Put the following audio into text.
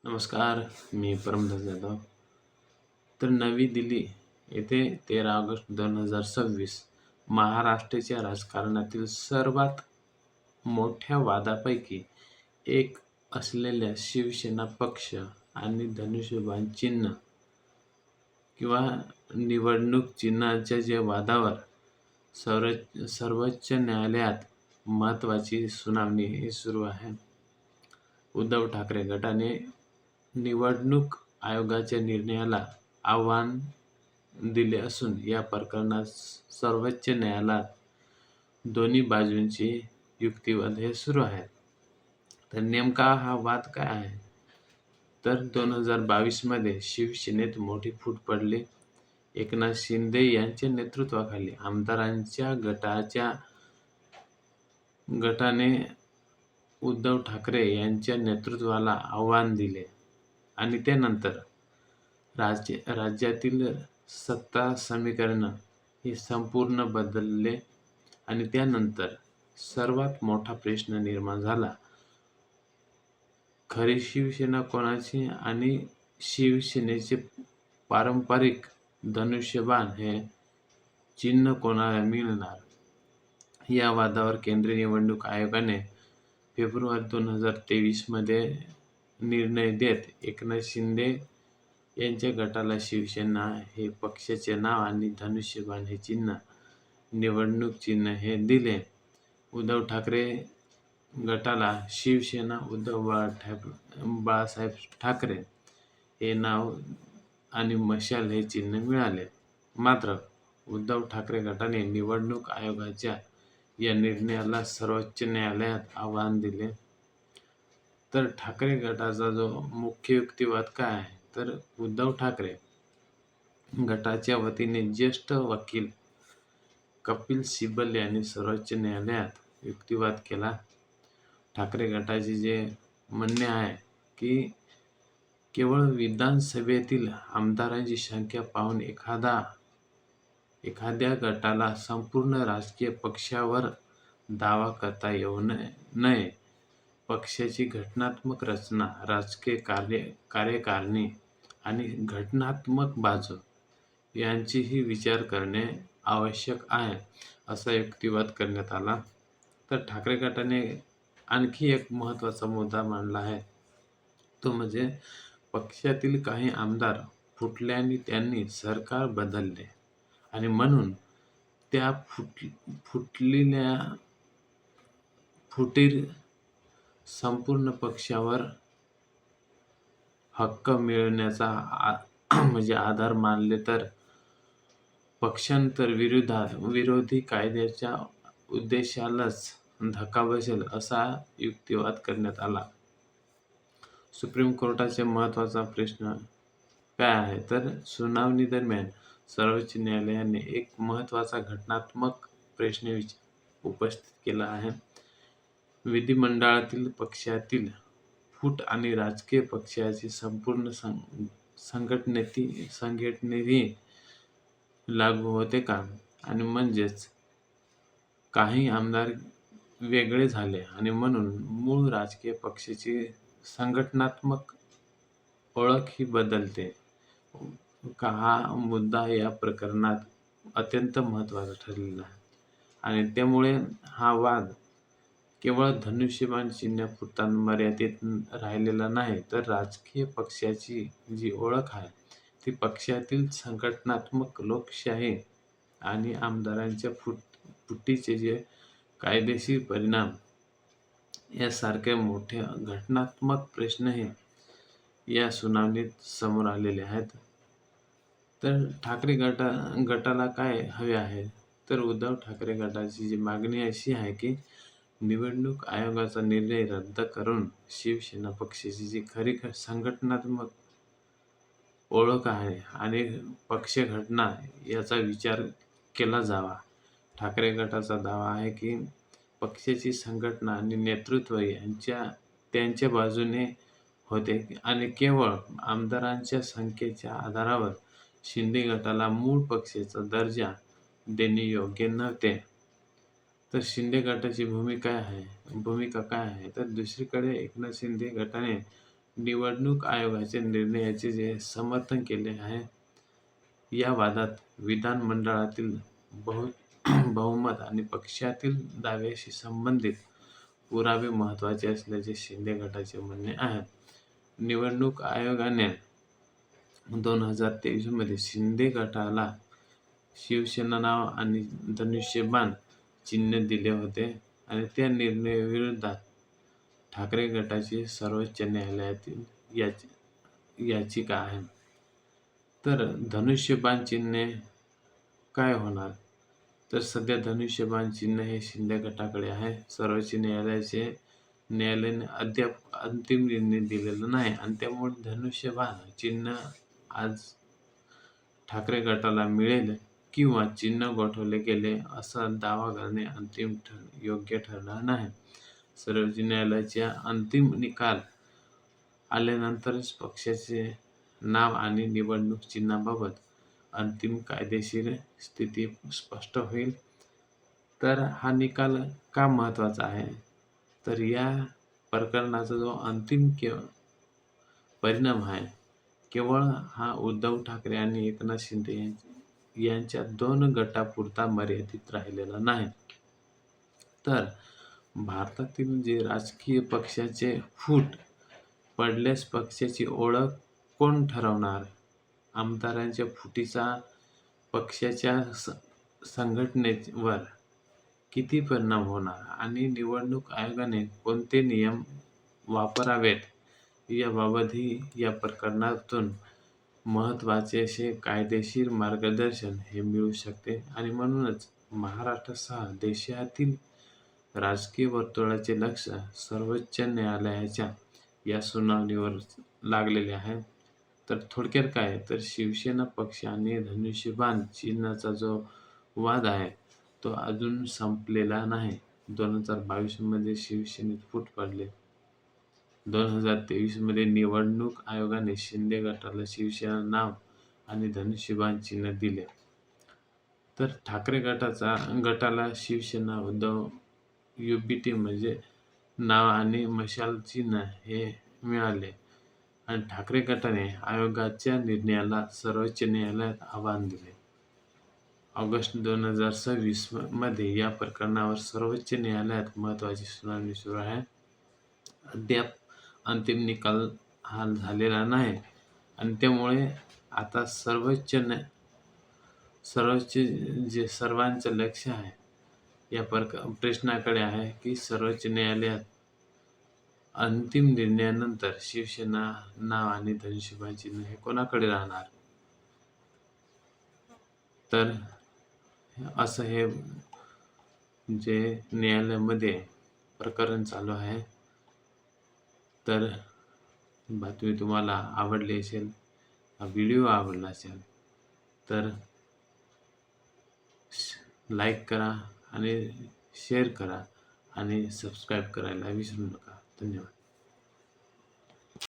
नमस्कार, मी परमदास जाधव. तर नवी दिल्ली येथे 13 ऑगस्ट 2026 महाराष्ट्राच्या राजकारणातील सर्वात मोठ्या वादापैकी एक असलेल्या शिवसेना पक्ष आणि धनुष्यबाण चिन्ह किंवा निवडणूक चिन्हाच्या जे वादावर सर्वोच्च न्यायालयात महत्त्वाची सुनावणी ही सुरू आहे. उद्धव ठाकरे गटाने निवडणूक आयोगाच्या निर्णयाला आव्हान दिले असून या प्रकरणात सर्वोच्च न्यायालयात दोन्ही बाजूंचे युक्तिवाद हे सुरू आहेत. तर नेमका हा वाद काय आहे? तर 2022 मध्ये शिवसेनेत मोठी फूट पडली. एकनाथ शिंदे यांच्या नेतृत्वाखाली आमदारांच्या गटाने उद्धव ठाकरे यांच्या नेतृत्वाला आव्हान दिले आणि त्यानंतर राज्यातील सत्ता समीकरण हे संपूर्ण बदलले आणि त्यानंतर सर्वात मोठा प्रश्न निर्माण झाला. खरी शिवसेना कोणाची आणि शिवसेनेचे पारंपरिक धनुष्यबाण हे चिन्ह कोणाला मिळणार? या वादावर केंद्रीय निवडणूक आयोगाने फेब्रुवारी 2023 मध्ये निर्णय देत एकनाथ शिंदे यांच्या गटाला शिवसेना हे पक्षाचे नाव आणि धनुष्यबाण हे चिन्ह, निवडणूक चिन्ह हे दिले. उद्धव ठाकरे गटाला शिवसेना उद्धव बाळासाहेब ठाकरे हे नाव आणि मशाल हे चिन्ह मिळाले. मात्र उद्धव ठाकरे गटाने निवडणूक आयोगाच्या या निर्णयाला सर्वोच्च न्यायालयात आव्हान दिले. तर ठाकरे गटाचा जो मुख्य युक्तिवाद काय आहे? तर उद्धव ठाकरे गटाच्या वतीने ज्येष्ठ वकील कपिल सिब्बल यांनी सर्वोच्च न्यायालयात युक्तिवाद केला. ठाकरे गटाचे जे म्हणणे आहे की केवळ विधानसभेतील आमदारांची संख्या पाहून एखाद्या गटाला संपूर्ण राजकीय पक्षावर दावा करता येऊ नये. पक्षाची घटनात्मक रचना, राजकीय कार्यकारिणी आणि घटनात्मक बाजू यांचाही विचार करणे आवश्यक आहे, असा युक्तिवाद करण्यात आला. तर ठाकरे गटाने आणखी एक महत्त्वाचा मुद्दा मांडला आहे, तो म्हणजे पक्षातील काही आमदार फुटल्याने त्यांनी सरकार बदलले आणि म्हणून त्या फुटीर संपूर्ण पक्षावर हक्क मिळवण्याचा म्हणजे आधार मानले तर पक्षांतर विरोधी कायद्याच्या उद्देशालाच धक्का बसेल, असा युक्तिवाद करण्यात आला. सुप्रीम कोर्टाचा महत्त्वाचा प्रश्न काय आहे? तर सुनावणी दरम्यान सर्वोच्च न्यायालयाने एक महत्त्वाचा घटनात्मक प्रश्न उपस्थित केला आहे. विधिमंडळातील पक्षातील फूट आणि राजकीय पक्षाची संपूर्ण संघटनेही लागू होते का? आणि म्हणजेच काही आमदार वेगळे झाले आणि म्हणून मूळ राजकीय पक्षाची संघटनात्मक ओळख ही बदलते का? हा मुद्दा या प्रकरणात अत्यंत महत्त्वाचा ठरलेला आहे आणि त्यामुळे हा वाद केवळ धनुष्यबाण चिन्हापुरता मर्यादित राहिलेला नाही, तर राजकीय पक्षाची जी ओळख आहे ती पक्षातील संघटनात्मक लोकशाही आणि आमदारांच्या फुटीचे जे कायदेशीर परिणाम यासारखे मोठे घटनात्मक प्रश्नही या सुनावणीत समोर आलेले आहेत. तर ठाकरे गटाला काय हवे आहे? तर उद्धव ठाकरे गटाची जी मागणी अशी आहे की निवडणूक आयोगाचा निर्णय रद्द करून शिवसेना पक्षाची जी खरी संघटनात्मक ओळख आहे आणि पक्षघटना याचा विचार केला जावा. ठाकरे गटाचा दावा आहे की पक्षाची संघटना आणि नेतृत्व त्यांच्या बाजूने होते आणि केवळ आमदारांच्या संख्येच्या आधारावर शिंदे गटाला मूळ पक्षाचा दर्जा देणे योग्य नव्हते. तर शिंदे गटाची भूमिका काय आहे? तर दुसरीकडे एकनाथ शिंदे गटाने निवडणूक आयोगाच्या निर्णयाचे जे समर्थन केले आहे. या वादात विधानमंडळातील बहुमत आणि पक्षातील दाव्याशी संबंधित पुरावे महत्त्वाचे असल्याचे शिंदे गटाचे म्हणणे आहे. निवडणूक आयोगाने 2023 मध्ये शिंदे गटाला शिवसेना नाव आणि धनुष्यबाण चिन्ह दिले होते आणि त्या निर्णयाविरोधात ठाकरे गटाची सर्वोच्च न्यायालयातील याचिका आहे. तर धनुष्यबाण चिन्ह काय होणार? तर सध्या धनुष्यबाण चिन्ह हे शिंदे गटाकडे आहे. सर्वोच्च न्यायालयाने अद्याप अंतिम निर्णय दिलेला नाही आणि त्यामुळे धनुष्यबाण चिन्ह आज ठाकरे गटाला मिळेल किंवा चिन्ह गोठवले गेले असा दावा करणे योग्य ठरणार नाही. सर्वोच्च न्यायालयाचा अंतिम निकाल आल्यानंतरच पक्षाचे नाव आणि निवडणूक चिन्हाबाबत अंतिम कायदेशीर स्थिती स्पष्ट होईल. तर हा निकाल का महत्त्वाचा आहे? तर या प्रकरणाचा जो अंतिम परिणाम आहे केवळ हा उद्धव ठाकरे आणि एकनाथ शिंदे यांच्या 2 गटापुरता मर्यादित राहिलेला नाही. तर भारतातील जे राजकीय पक्षाचे फूट पडल्यास पक्षाची ओळख कोण ठरवणार? आमदारांच्या फुटीचा पक्षाच्या संघटनेवर किती परिणाम होणार आणि निवडणूक आयोगाने कोणते नियम वापरावेत याबाबतही या प्रकरणातून महत्त्वाचे असे कायदेशीर मार्गदर्शन हे मिळू शकते. आणि म्हणूनच महाराष्ट्रासह देशातील राजकीय वर्तुळाचे लक्ष सर्वोच्च न्यायालयाच्या या सुनावणीवर लागलेले आहे. तर थोडक्यात काय तर शिवसेना पक्ष आणि धनुष्यबाण चिन्हाचा जो वाद आहे तो अजून संपलेला नाही. 2022 मध्ये शिवसेनेत फूट पडले. 2023 मध्ये निवडणूक आयोगाने शिंदे गटाला शिवसेना नाव आणि धनुष्यबाण चिन्ह दिले. तर ठाकरे गटाला शिवसेना उद्धव युबीटी म्हणजे नाव आणि मशाल चिन्ह हे मिळाले आणि ठाकरे गटाने आयोगाच्या निर्णयाला सर्वोच्च न्यायालयात आव्हान दिले. ऑगस्ट 2026 मध्ये या प्रकरणावर सर्वोच्च न्यायालयात महत्त्वाची सुनावणी सुरू आहे. अद्याप अंतिम निकाल हा झालेला नाही आणि त्यामुळे आता सर्वोच्च जे सर्वांचं लक्ष आहे या प्रश्नाकडे आहे की सर्वोच्च न्यायालयात अंतिम निर्णयानंतर शिवसेना नाव आणि धनुष्यबाण चिन्ह हे कोणाकडे राहणार? तर असं हे जे न्यायालयामध्ये प्रकरण चालू आहे. तर बातमी तुम्हाला आवडली असेल, हा व्हिडिओ आवडला असेल तर लाईक करा आणि शेअर करा आणि सबस्क्राईब करायला विसरू नका. धन्यवाद.